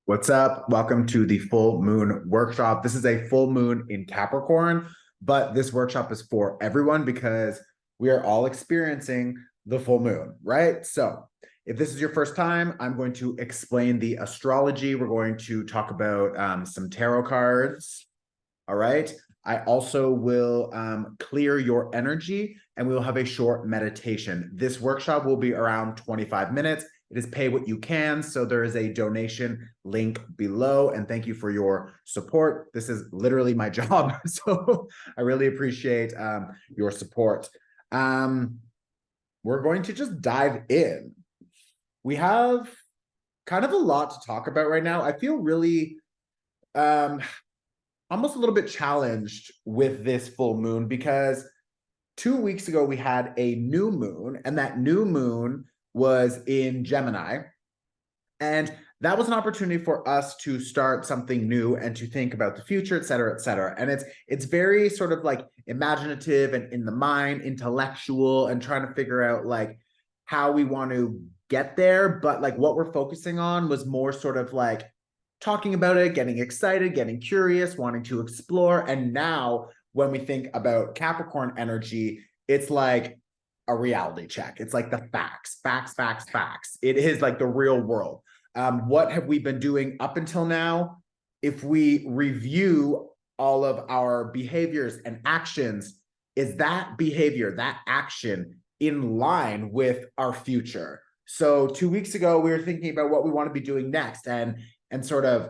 What's up? Welcome to the full moon workshop. This is a full moon in Capricorn, but this workshop is for everyone because we are all experiencing the full moon, right? So if this is your first time, I'm going to explain the astrology. We're going to talk about some tarot cards. All right. I also will clear your energy and we will have a short meditation. This workshop will be around 25 minutes. It is pay what you can. So there is a donation link below. And thank you for your support. This is literally my job. So I really appreciate your support. We're going to just dive in. We have kind of a lot to talk about right now. I feel really almost a little bit challenged with this full moon because 2 weeks ago we had a new moon, and that new moon was in Gemini. And that was an opportunity for us to start something new and to think about the future, et cetera, et cetera. And it's very sort of like imaginative and in the mind, intellectual, and trying to figure out like how we want to get there. But like what we're focusing on was more sort of like talking about it, getting excited, getting curious, wanting to explore. And now when we think about Capricorn energy, it's like a reality check. It's like the facts, facts, facts, facts. It is like the real world. What have we been doing up until now? If we review all of our behaviors and actions, is that behavior, that action in line with our future? So 2 weeks ago, we were thinking about what we want to be doing next and sort of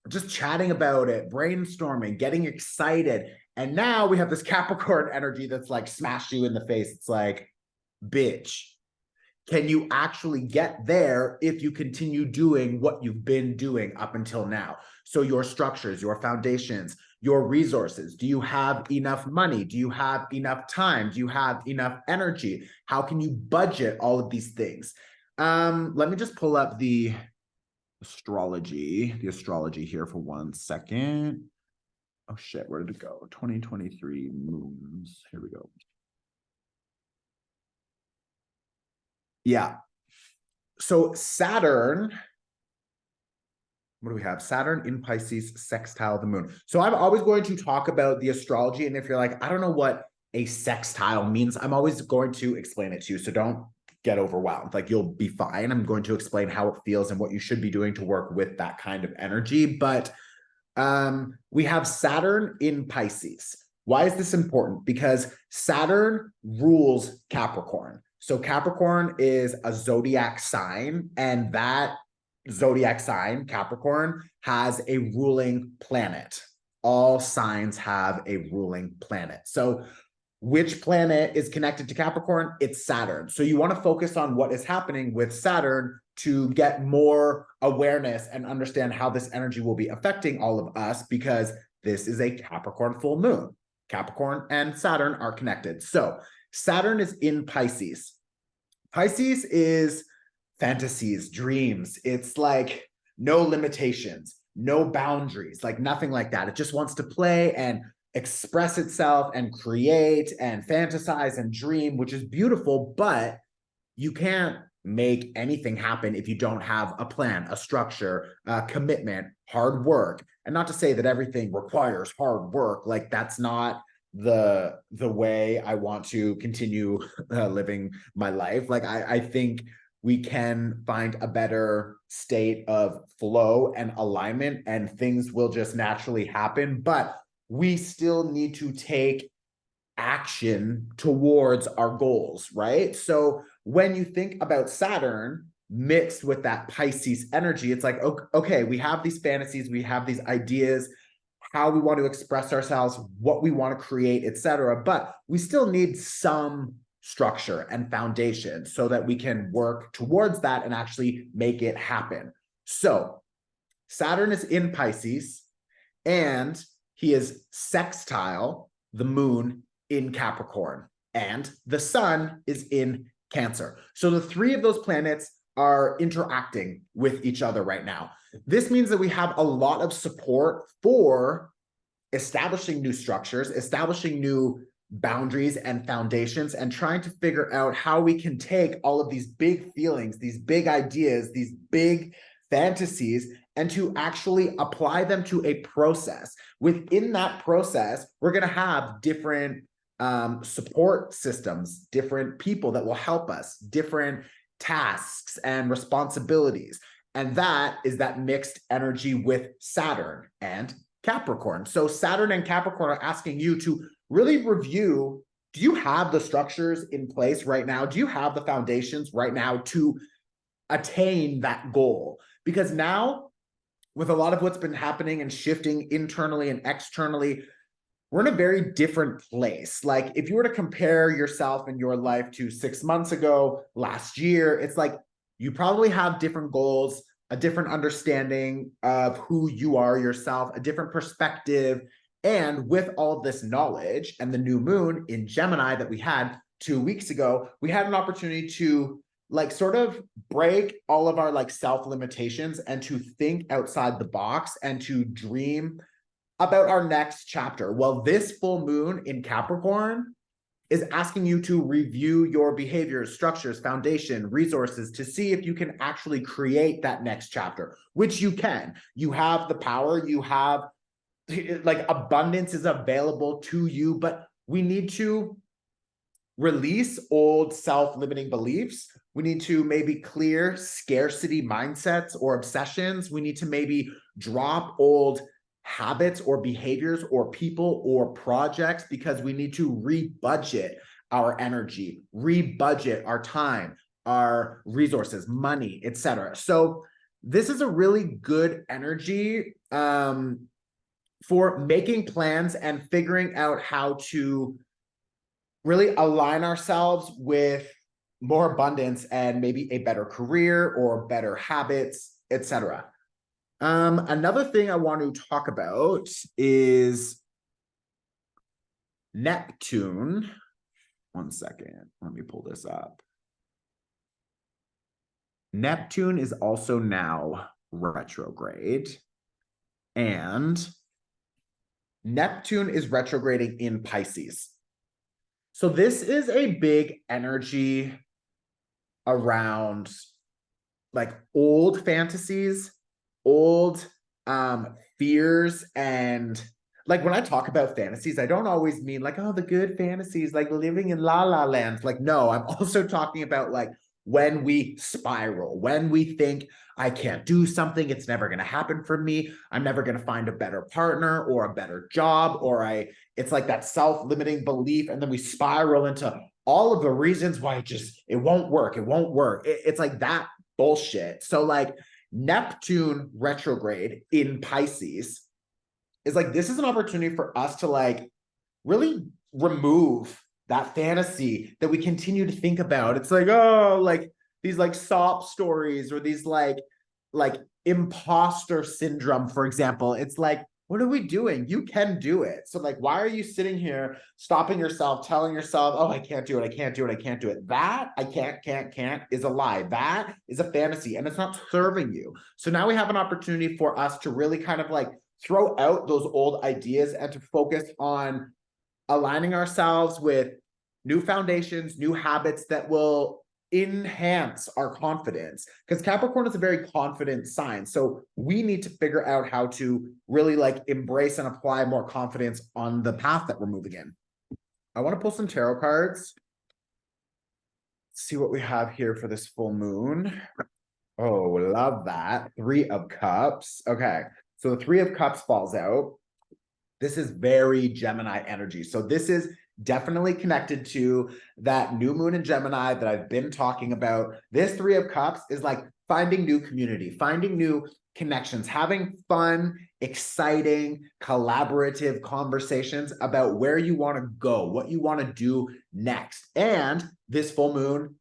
just chatting about it, brainstorming, getting excited. And now we have this Capricorn energy that's like smashed you in the face. It's like, bitch, can you actually get there if you continue doing what you've been doing up until now? So your structures, your foundations, your resources, do you have enough money? Do you have enough time? Do you have enough energy? How can you budget all of these things? Let me just pull up the astrology here for 1 second. Oh shit, where did it go? 2023 moons. Here we go. Yeah. So Saturn, what do we have? Saturn in Pisces sextile the moon. So I'm always going to talk about the astrology. And if you're like, I don't know what a sextile means, I'm always going to explain it to you. So don't get overwhelmed. Like you'll be fine. I'm going to explain how it feels and what you should be doing to work with that kind of energy. But we have Saturn in Pisces. Why is this important? Because Saturn rules Capricorn. So Capricorn is a zodiac sign, and that zodiac sign, Capricorn, has a ruling planet. All signs have a ruling planet. So which planet is connected to Capricorn? It's Saturn. So you want to focus on what is happening with Saturn to get more awareness and understand how this energy will be affecting all of us, because this is a Capricorn full moon. Capricorn and Saturn are connected. So Saturn is in Pisces. Pisces is fantasies, dreams. It's like no limitations, no boundaries, like nothing like that. It just wants to play and express itself and create and fantasize and dream, which is beautiful, but you can't make anything happen if you don't have a plan, a structure, a commitment, hard work. And not to say that everything requires hard work, like that's not the way I want to continue living my life. Like I think we can find a better state of flow and alignment, and things will just naturally happen, but we still need to take action towards our goals, right? So when you think about Saturn mixed with that Pisces energy, it's like, okay, we have these fantasies, we have these ideas, how we want to express ourselves, what we want to create, etc. But we still need some structure and foundation so that we can work towards that and actually make it happen. So Saturn is in Pisces, and he is sextile the moon in Capricorn, and the sun is in Cancer. So the three of those planets are interacting with each other right now. This means that we have a lot of support for establishing new structures, establishing new boundaries and foundations, and trying to figure out how we can take all of these big feelings, these big ideas, these big fantasies and to actually apply them to a process. Within that process, we're going to have different support systems, different people that will help us, different tasks and responsibilities. And that is that mixed energy with Saturn and Capricorn. So Saturn and Capricorn are asking you to really review, do you have the structures in place right now? Do you have the foundations right now to attain that goal? Because now, with a lot of what's been happening and shifting internally and externally, we're in a very different place. Like if you were to compare yourself and your life to 6 months ago, last year, it's like you probably have different goals, a different understanding of who you are yourself, a different perspective. And with all this knowledge and the new moon in Gemini that we had 2 weeks ago, we had an opportunity to like sort of break all of our like self limitations and to think outside the box and to dream about our next chapter. Well, this full moon in Capricorn is asking you to review your behaviors, structures, foundation, resources to see if you can actually create that next chapter, which you can. You have the power, you have like abundance is available to you, but we need to release old self-limiting beliefs. We need to maybe clear scarcity mindsets or obsessions. We need to maybe drop old habits or behaviors or people or projects because we need to rebudget our energy, rebudget our time, our resources, money, etc. So this is a really good energy for making plans and figuring out how to really align ourselves with more abundance and maybe a better career or better habits, etc. Another thing I want to talk about is Neptune. One second, let me pull this up. Neptune is also now retrograde, and Neptune is retrograding in Pisces. So this is a big energy around like old fantasies, old fears, and like when I talk about fantasies, I don't always mean like, oh, the good fantasies, like living in la la land. Like, no, I'm also talking about like when we spiral, when we think I can't do something, it's never going to happen for me, I'm never going to find a better partner or a better job, or it's like that self-limiting belief, and then we spiral into all of the reasons why it won't work. It's like that bullshit. So like Neptune retrograde in Pisces is like, this is an opportunity for us to like really remove that fantasy that we continue to think about. It's like, oh, like these like sob stories or these like imposter syndrome, for example. It's like, what are we doing? You can do it. So like, why are you sitting here stopping yourself, telling yourself, oh, I can't do it, I can't do it, I can't do it. That I can't is a lie. That is a fantasy and it's not serving you. So now we have an opportunity for us to really kind of like throw out those old ideas and to focus on aligning ourselves with new foundations, new habits that will enhance our confidence, because Capricorn is a very confident sign. So we need to figure out how to really like embrace and apply more confidence on the path that we're moving in. I want to pull some tarot cards. See what we have here for this full moon. Oh, love that. 3 of Cups. Okay, so the 3 of Cups falls out. This is very Gemini energy. So this is definitely connected to that new moon in Gemini that I've been talking about. This 3 of Cups is like finding new community, finding new connections, having fun, exciting, collaborative conversations about where you want to go, what you want to do next. And this full moon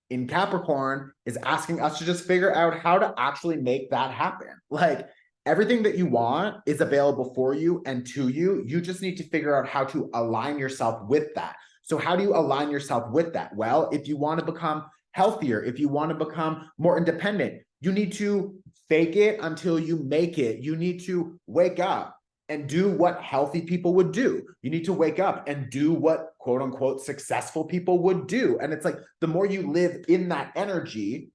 in Capricorn is asking us to just figure out how to actually make that happen. Like, everything that you want is available for you and to you. You just need to figure out how to align yourself with that. So how do you align yourself with that? Well, if you want to become healthier, if you want to become more independent, you need to fake it until you make it. You need to wake up and do what healthy people would do. You need to wake up and do what quote unquote successful people would do. And it's like, the more you live in that energy,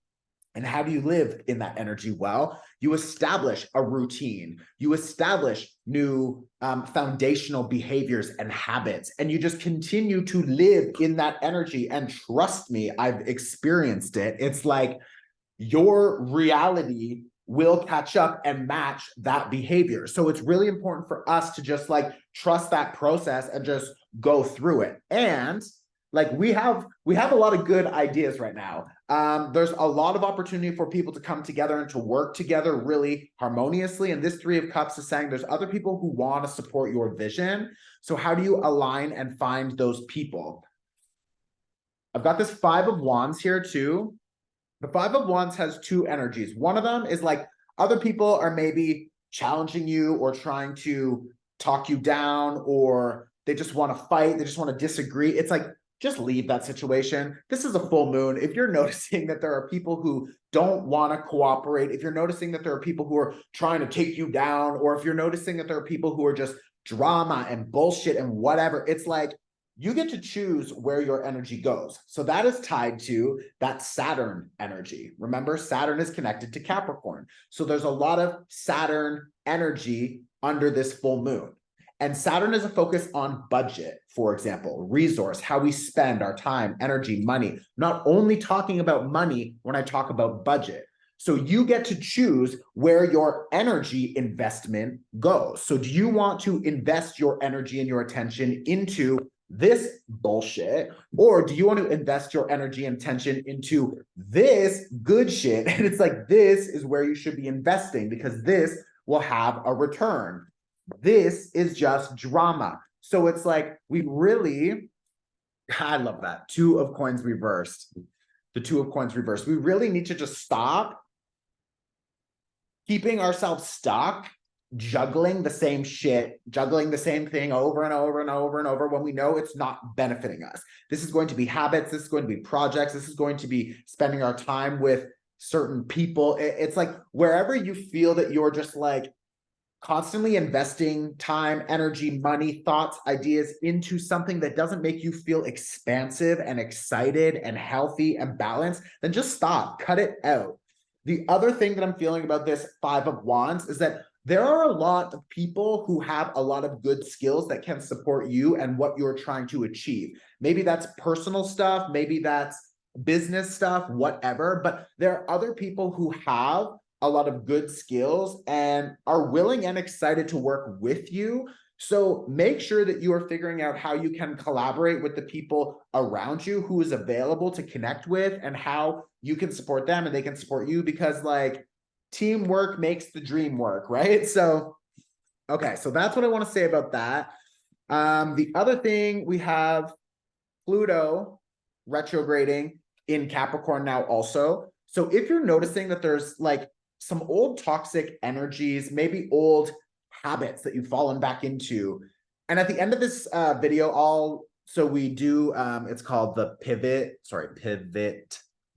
And how do you live in that energy? Well, you establish a routine, you establish new foundational behaviors and habits, and you just continue to live in that energy. And trust me, I've experienced it. It's like your reality will catch up and match that behavior. So it's really important for us to just like trust that process and just go through it. And like we have a lot of good ideas right now. There's a lot of opportunity for people to come together and to work together really harmoniously. And this Three of Cups is saying there's other people who want to support your vision. So how do you align and find those people? I've got this Five of Wands here too. The Five of Wands has two energies. One of them is like other people are maybe challenging you or trying to talk you down, or they just want to fight. They just want to disagree. It's like, just leave that situation. This is a full moon. If you're noticing that there are people who don't want to cooperate, if you're noticing that there are people who are trying to take you down, or if you're noticing that there are people who are just drama and bullshit and whatever, it's like, you get to choose where your energy goes. So that is tied to that Saturn energy. Remember, Saturn is connected to Capricorn. So there's a lot of Saturn energy under this full moon. And Saturn is a focus on budget, for example, resource, how we spend our time, energy, money. Not only talking about money when I talk about budget. So you get to choose where your energy investment goes. So do you want to invest your energy and your attention into this bullshit, or do you want to invest your energy and attention into this good shit? And it's like, this is where you should be investing because this will have a return. This is just drama. So it's like, I love that. Two of Coins reversed. The Two of Coins reversed. We really need to just stop keeping ourselves stuck juggling the same shit, juggling the same thing over and over and over and over when we know it's not benefiting us. This is going to be habits. This is going to be projects. This is going to be spending our time with certain people. It's like wherever you feel that you're just like constantly investing time, energy, money, thoughts, ideas into something that doesn't make you feel expansive and excited and healthy and balanced, then just stop, cut it out. The other thing that I'm feeling about this Five of Wands is that there are a lot of people who have a lot of good skills that can support you and what you're trying to achieve. Maybe that's personal stuff, maybe that's business stuff, whatever, but there are other people who have a lot of good skills and are willing and excited to work with you. So make sure that you are figuring out how you can collaborate with the people around you who is available to connect with and how you can support them and they can support you, because like teamwork makes the dream work, right? So, okay, so that's what I want to say about that. The other thing, we have Pluto retrograding in Capricorn now also. So if you're noticing that there's like some old toxic energies, maybe old habits that you've fallen back into. And at the end of this video, we do, it's called the pivot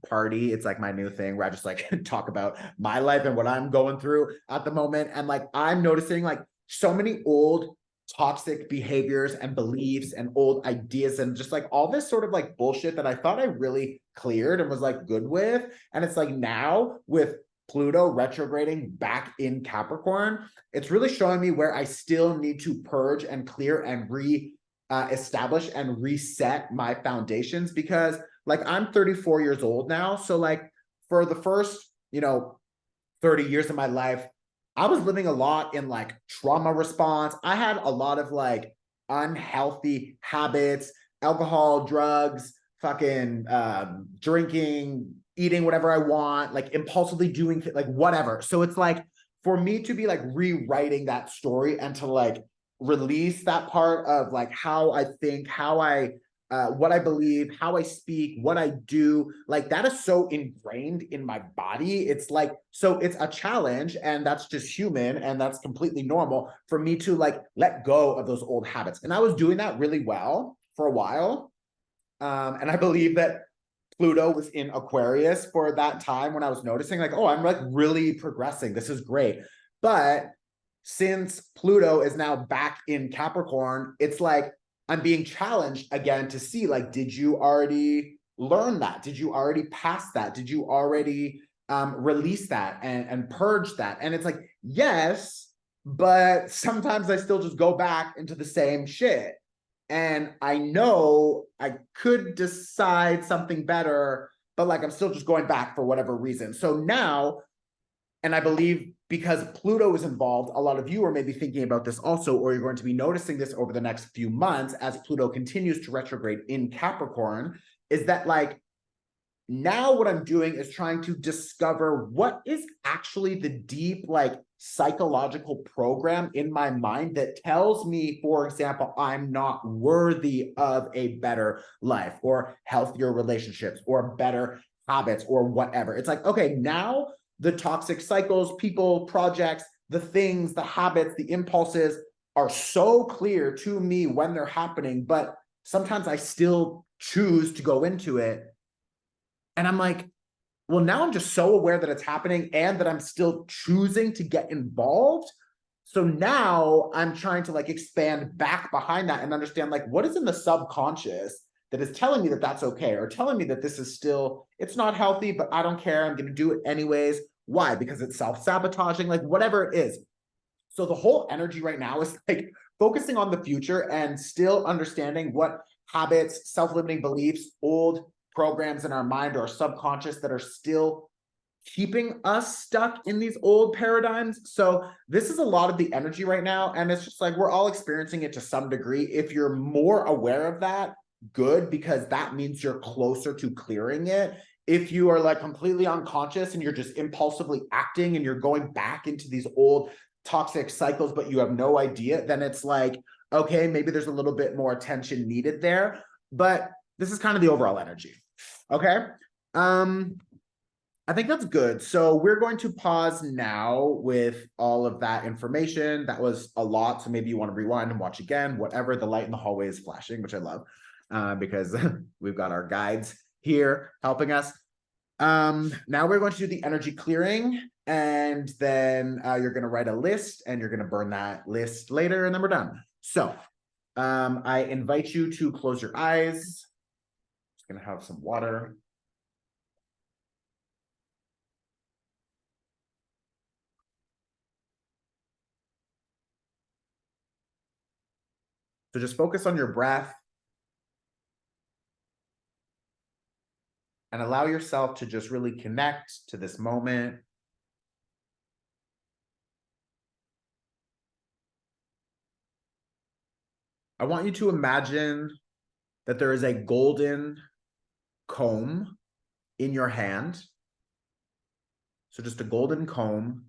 party. It's like my new thing where I just like talk about my life and what I'm going through at the moment. And like, I'm noticing like so many old toxic behaviors and beliefs and old ideas and just like all this sort of like bullshit that I thought I really cleared and was like good with. And it's like now with Pluto retrograding back in Capricorn, it's really showing me where I still need to purge and clear and establish and reset my foundations, because like I'm 34 years old now. So like for the first, 30 years of my life, I was living a lot in like trauma response. I had a lot of like unhealthy habits, alcohol, drugs, fucking drinking, eating whatever I want, like impulsively doing like whatever. So it's like for me to be like rewriting that story and to like release that part of like how I think, how I what I believe, how I speak, what I do, like that is so ingrained in my body. It's like, so it's a challenge, and that's just human and that's completely normal for me to like let go of those old habits. And I was doing that really well for a while. And I believe that Pluto was in Aquarius for that time when I was noticing like, oh, I'm like really progressing. This is great. But since Pluto is now back in Capricorn, it's like I'm being challenged again to see like, did you already learn that? Did you already pass that? Did you already release that and purge that. And it's like, yes, but sometimes I still just go back into the same shit. And I know I could decide something better, but like I'm still just going back for whatever reason. So now, and I believe because Pluto is involved, a lot of you are maybe thinking about this also, or you're going to be noticing this over the next few months as Pluto continues to retrograde in Capricorn, is that like, now what I'm doing is trying to discover what is actually the deep, like psychological program in my mind that tells me, for example, I'm not worthy of a better life or healthier relationships or better habits or whatever. It's like, okay, now the toxic cycles, people, projects, the things, the habits, the impulses are so clear to me when they're happening, but sometimes I still choose to go into it. And I'm like, well, now I'm just so aware that it's happening and that I'm still choosing to get involved. So now I'm trying to like expand back behind that and understand like what is in the subconscious that is telling me that that's okay, or telling me that this is still, it's not healthy, but I don't care. I'm going to do it anyways. Why? Because it's self-sabotaging, like whatever it is. So the whole energy right now is like focusing on the future and still understanding what habits, self-limiting beliefs, old programs in our mind or our subconscious that are still keeping us stuck in these old paradigms. So this is a lot of the energy right now. And it's just like, we're all experiencing it to some degree. If you're more aware of that, good, because that means you're closer to clearing it. If you are like completely unconscious and you're just impulsively acting and you're going back into these old toxic cycles, but you have no idea, then it's like, okay, maybe there's a little bit more attention needed there. But this is kind of the overall energy. Okay. I think that's good. So we're going to pause now with all of that information. That was a lot. So maybe you want to rewind and watch again, whatever. The light in the hallway is flashing, which I love, because we've got our guides here helping us. Now we're going to do the energy clearing, and then you're going to write a list and you're going to burn that list later, and then we're done. So I invite you to close your eyes. Just going to have some water. So just focus on your breath and allow yourself to just really connect to this moment. I want you to imagine that there is a golden comb in your hand. So just a golden comb.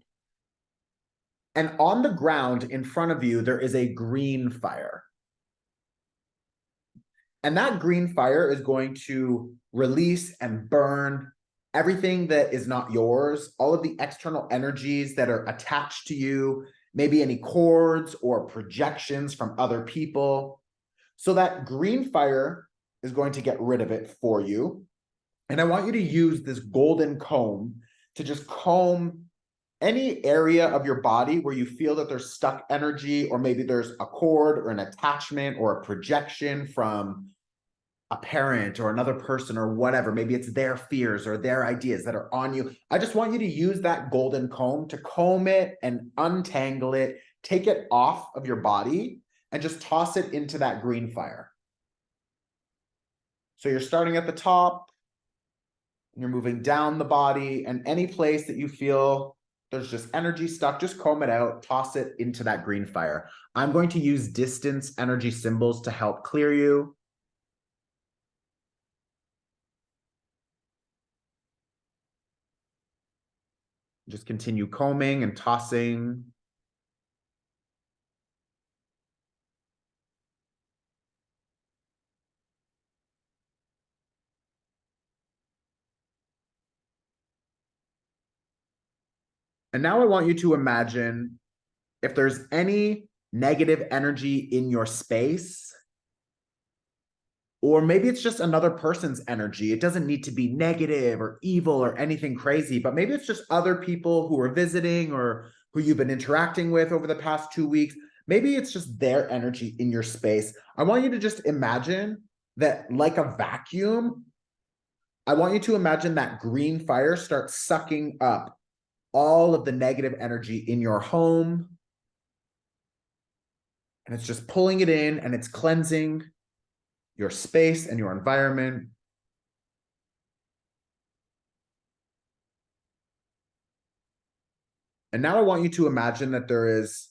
And on the ground in front of you, there is a green fire. And that green fire is going to release and burn everything that is not yours, all of the external energies that are attached to you, maybe any cords or projections from other people. So that green fire is going to get rid of it for you. And I want you to use this golden comb to just comb any area of your body where you feel that there's stuck energy, or maybe there's a cord or an attachment or a projection from a parent or another person or whatever. Maybe it's their fears or their ideas that are on you. I just want you to use that golden comb to comb it and untangle it, take it off of your body, and just toss it into that green fire. So you're starting at the top, and you're moving down the body, and any place that you feel there's just energy stuck, just comb it out, toss it into that green fire. I'm going to use distance energy symbols to help clear you. Just continue combing and tossing. And now I want you to imagine if there's any negative energy in your space, or maybe it's just another person's energy. It doesn't need to be negative or evil or anything crazy, but maybe it's just other people who are visiting or who you've been interacting with over the past 2 weeks. Maybe it's just their energy in your space. I want you to just imagine that, like a vacuum, I want you to imagine that green fire starts sucking up all of the negative energy in your home. And it's just pulling it in and it's cleansing your space and your environment. And now I want you to imagine that there is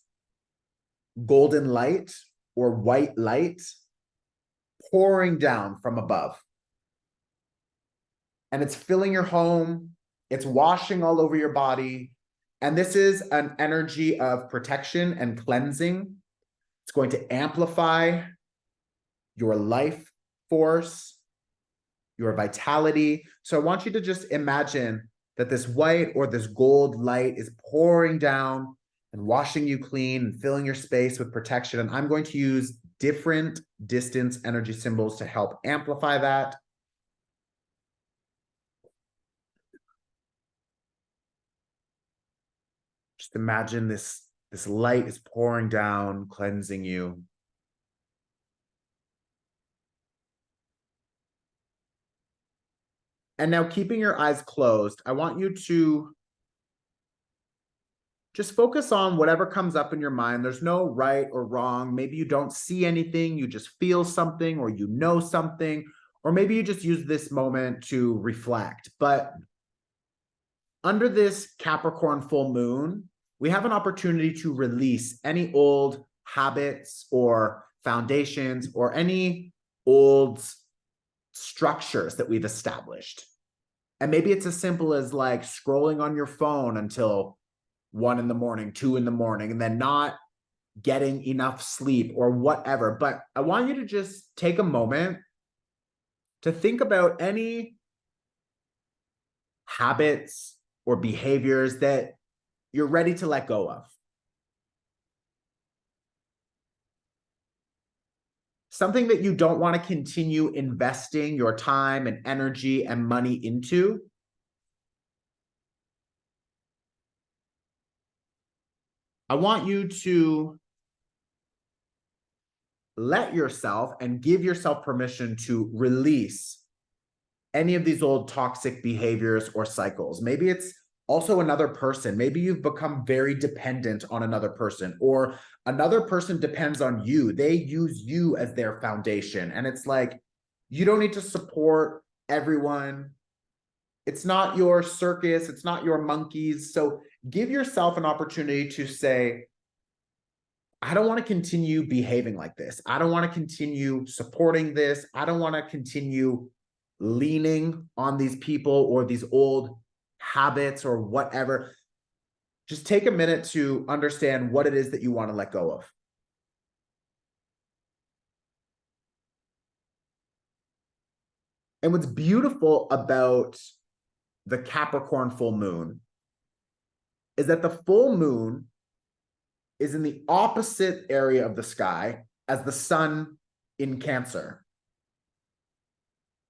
golden light or white light pouring down from above. And it's filling your home. It's washing all over your body. And this is an energy of protection and cleansing. It's going to amplify your life force, your vitality. So I want you to just imagine that this white or this gold light is pouring down and washing you clean and filling your space with protection. And I'm going to use different distance energy symbols to help amplify that. Just imagine this light is pouring down, cleansing you. And now, keeping your eyes closed, I want you to just focus on whatever comes up in your mind. There's no right or wrong. Maybe you don't see anything, you just feel something, or you know something, or maybe you just use this moment to reflect. But under this Capricorn full moon, we have an opportunity to release any old habits or foundations or any old structures that we've established. And maybe it's as simple as like scrolling on your phone until 1 in the morning, 2 in the morning, and then not getting enough sleep or whatever. But I want you to just take a moment to think about any habits or behaviors that you're ready to let go of. Something that you don't want to continue investing your time and energy and money into. I want you to let yourself and give yourself permission to release any of these old toxic behaviors or cycles. Maybe it's also another person. Maybe you've become very dependent on another person, or another person depends on you. They use you as their foundation. And it's like, you don't need to support everyone. It's not your circus. It's not your monkeys. So give yourself an opportunity to say, I don't want to continue behaving like this. I don't want to continue supporting this. I don't want to continue leaning on these people or these old habits or whatever. Just take a minute to understand what it is that you want to let go of. And what's beautiful about the Capricorn full moon is that the full moon is in the opposite area of the sky as the sun in Cancer.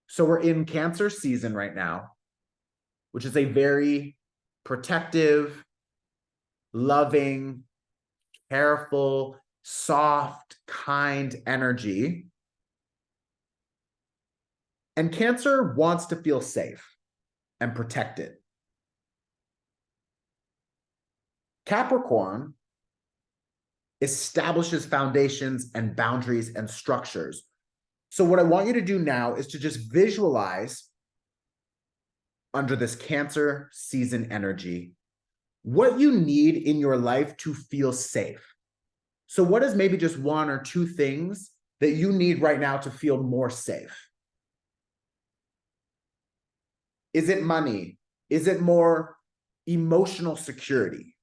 So we're in Cancer season right now, which is a very protective, loving, careful, soft, kind energy. And Cancer wants to feel safe and protected. Capricorn establishes foundations and boundaries and structures. So what I want you to do now is to just visualize under this Cancer season energy what you need in your life to feel safe. So what is maybe just 1 or 2 things that you need right now to feel more safe? Is it money? Is it more emotional security?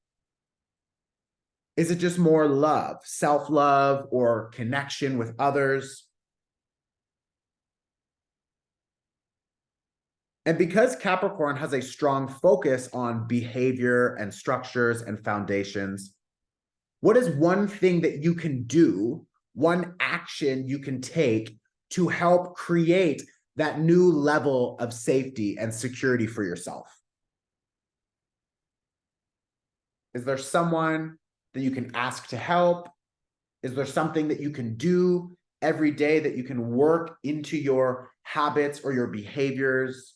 Is it just more love, self-love, or connection with others? And because Capricorn has a strong focus on behavior and structures and foundations, what is one thing that you can do, one action you can take to help create that new level of safety and security for yourself? Is there someone that you can ask to help? Is there something that you can do every day that you can work into your habits or your behaviors?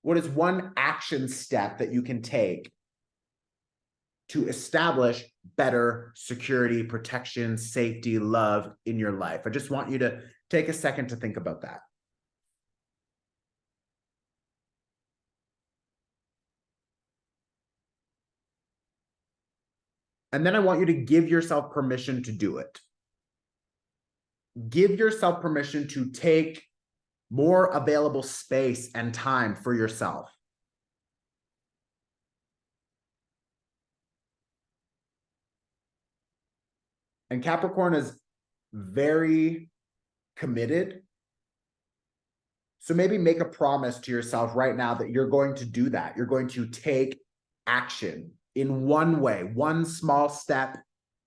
What is one action step that you can take to establish better security, protection, safety, love in your life? I just want you to take a second to think about that. And then I want you to give yourself permission to do it. Give yourself permission to take more available space and time for yourself. And Capricorn is very committed. So maybe make a promise to yourself right now that you're going to do that. You're going to take action in one way. One small step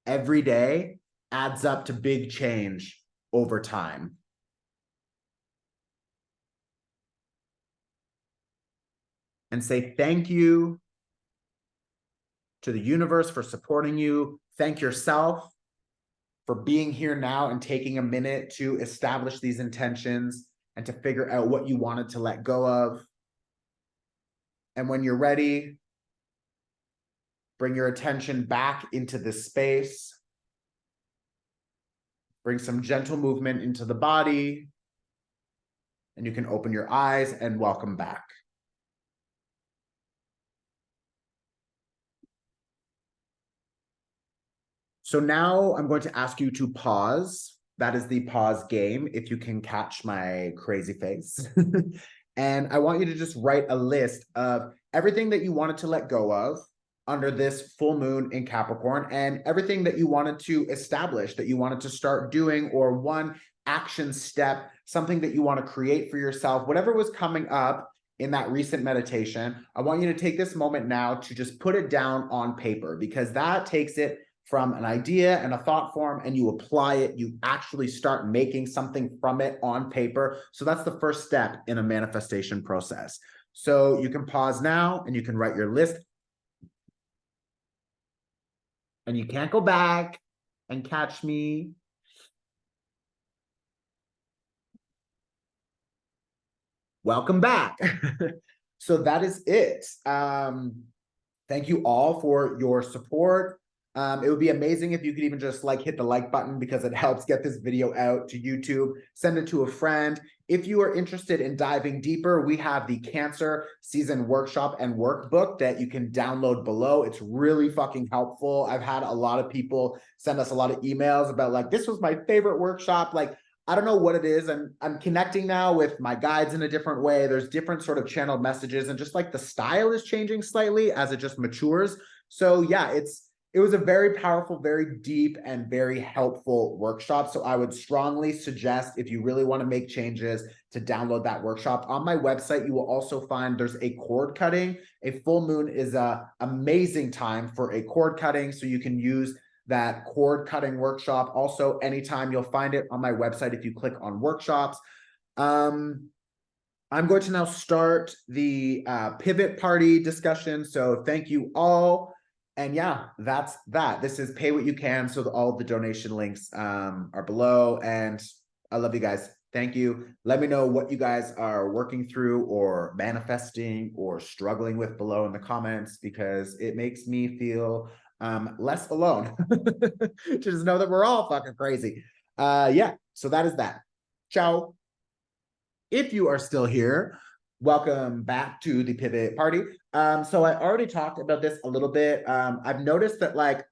every day adds up to big change over time. And say thank you to the universe for supporting you. Thank yourself for being here now and taking a minute to establish these intentions and to figure out what you wanted to let go of. And when you're ready, bring your attention back into this space. Bring some gentle movement into the body. And you can open your eyes and welcome back. So now I'm going to ask you to pause. That is the pause game, if you can catch my crazy face. And I want you to just write a list of everything that you wanted to let go of under this full moon in Capricorn, and everything that you wanted to establish, that you wanted to start doing, or one action step, something that you want to create for yourself, whatever was coming up in that recent meditation. I want you to take this moment now to just put it down on paper, because that takes it from an idea and a thought form, and you apply it, you actually start making something from it on paper. So that's the first step in a manifestation process. So you can pause now and you can write your list. And you can't go back and catch me. Welcome back. So that is it. Thank you all for your support. It would be amazing if you could even just like hit the like button, because it helps get this video out to YouTube. Send it to a friend. If you are interested in diving deeper, we have the Cancer Season Workshop and Workbook that you can download below. It's really fucking helpful. I've had a lot of people send us a lot of emails about like, this was my favorite workshop. Like, I don't know what it is. I'm connecting now with my guides in a different way. There's different sort of channeled messages, and just like the style is changing slightly as it just matures. So yeah, it was a very powerful, very deep, and very helpful workshop. So I would strongly suggest, if you really want to make changes, to download that workshop. On my website, you will also find there's a cord cutting. A full moon is an amazing time for a cord cutting, so you can use that cord cutting workshop. Also, anytime, you'll find it on my website if you click on workshops. I'm going to now start the pivot party discussion. So thank you all. And yeah, that's that. This is Pay What You Can. So all the donation links are below. And I love you guys. Thank you. Let me know what you guys are working through or manifesting or struggling with below in the comments, because it makes me feel less alone. Just know that we're all fucking crazy. Yeah, so that is that. Ciao. If you are still here, welcome back to the pivot party. So I already talked about this a little bit. I've noticed that like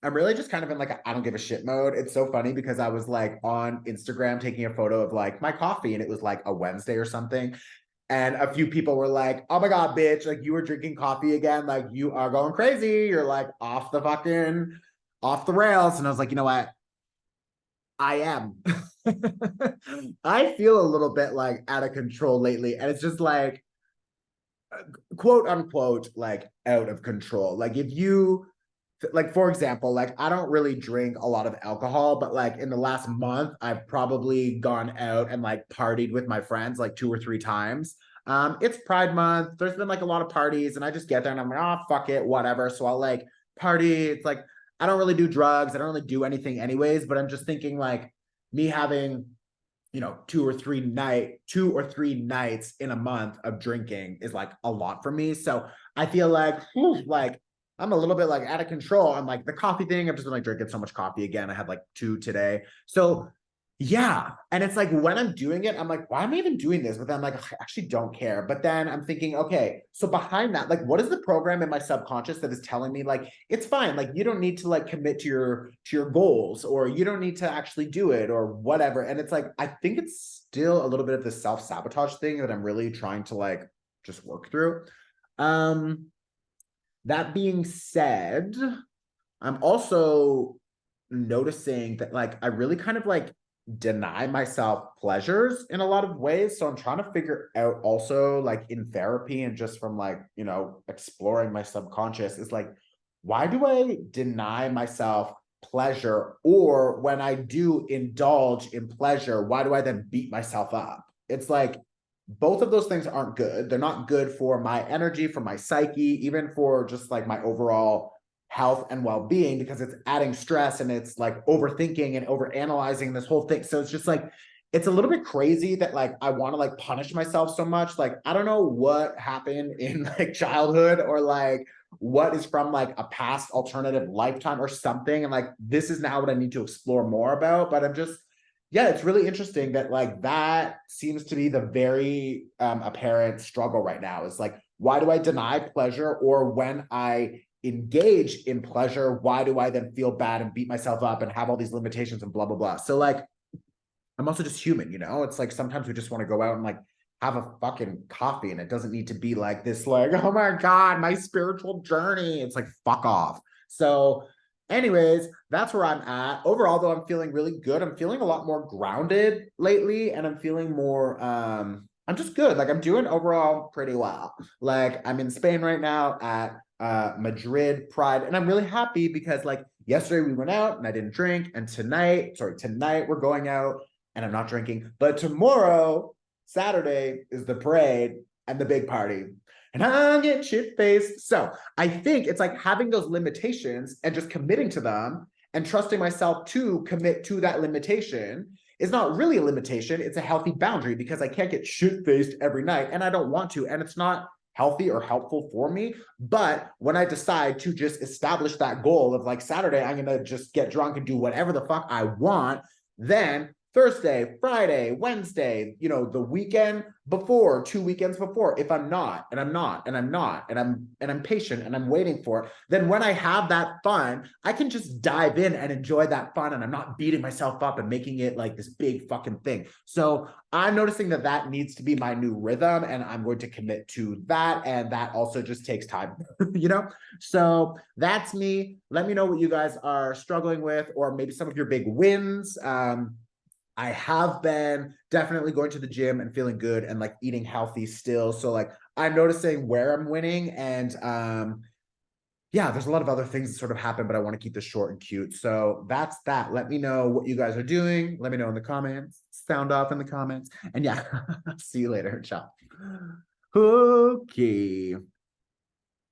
I'm really just kind of in like a I don't give a shit mode. It's so funny because I was like on Instagram taking a photo of like my coffee, and it was like a Wednesday or something. And a few people were like, oh my God, bitch, like you were drinking coffee again. Like you are going crazy. You're like off the rails. And I was like, you know what? I am. I feel a little bit like out of control lately. And it's just like, quote unquote, like out of control. Like if you, like, for example, like I don't really drink a lot of alcohol, but like in the last month, I've probably gone out and like partied with my friends like 2 or 3 times. It's Pride Month. There's been like a lot of parties, and I just get there and I'm like, oh, fuck it, whatever. So I'll like party. It's like, I don't really do drugs. I don't really do anything anyways, but I'm just thinking like me having 2 or 3 nights in a month of drinking is like a lot for me. So I feel like, like I'm a little bit like out of control. I'm like the coffee thing. I've just been like drinking so much coffee again. I had like 2 today. So yeah. And it's like when I'm doing it, I'm like, why am I even doing this? But then I'm like, I actually don't care. But then I'm thinking, okay, so behind that, like, what is the program in my subconscious that is telling me like it's fine? Like you don't need to like commit to your goals, or you don't need to actually do it, or whatever. And it's like, I think it's still a little bit of the self-sabotage thing that I'm really trying to like just work through. That being said, I'm also noticing that like I really kind of like deny myself pleasures in a lot of ways. So I'm trying to figure out also like in therapy and just from like, exploring my subconscious is like, why do I deny myself pleasure? Or when I do indulge in pleasure, why do I then beat myself up? It's like both of those things aren't good. They're not good for my energy, for my psyche, even for just like my overall health and well-being, because it's adding stress and it's like overthinking and overanalyzing this whole thing. So it's just like it's a little bit crazy that like I want to like punish myself so much. Like I don't know what happened in like childhood, or like what is from like a past alternative lifetime or something, and like this is now what I need to explore more about. But I'm just, yeah, it's really interesting that like that seems to be the very apparent struggle right now. Is like, why do I deny pleasure? Or when I engage in pleasure, why do I then feel bad and beat myself up and have all these limitations and blah, blah, blah. So like, I'm also just human, It's like sometimes we just want to go out and like have a fucking coffee, and it doesn't need to be like this, like, oh my God, my spiritual journey. It's like, fuck off. So anyways, that's where I'm at. Overall, though, I'm feeling really good. I'm feeling a lot more grounded lately, and I'm feeling more I'm just good. Like I'm doing overall pretty well. Like I'm in Spain right now at Madrid Pride, and I'm really happy because like yesterday we went out and I didn't drink, and tonight we're going out and I'm not drinking. But tomorrow, Saturday, is the parade and the big party, and I'll get shit faced. So I think it's like having those limitations and just committing to them and trusting myself to commit to that limitation is not really a limitation. It's a healthy boundary, because I can't get shit faced every night, and I don't want to, and it's not healthy or helpful for me. But when I decide to just establish that goal of like Saturday, I'm going to just get drunk and do whatever the fuck I want, then Thursday, Friday, Wednesday, the weekend before, 2 weekends before, if I'm not, and I'm patient and I'm waiting for it, then when I have that fun, I can just dive in and enjoy that fun, and I'm not beating myself up and making it like this big fucking thing. So I'm noticing that that needs to be my new rhythm, and I'm going to commit to that. And that also just takes time, So that's me. Let me know what you guys are struggling with, or maybe some of your big wins. I have been definitely going to the gym and feeling good and like eating healthy still. So like I'm noticing where I'm winning, and yeah, there's a lot of other things that sort of happen, but I want to keep this short and cute. So that's that. Let me know what you guys are doing. Let me know in the comments. Sound off in the comments. And yeah, see you later. Ciao. Okay.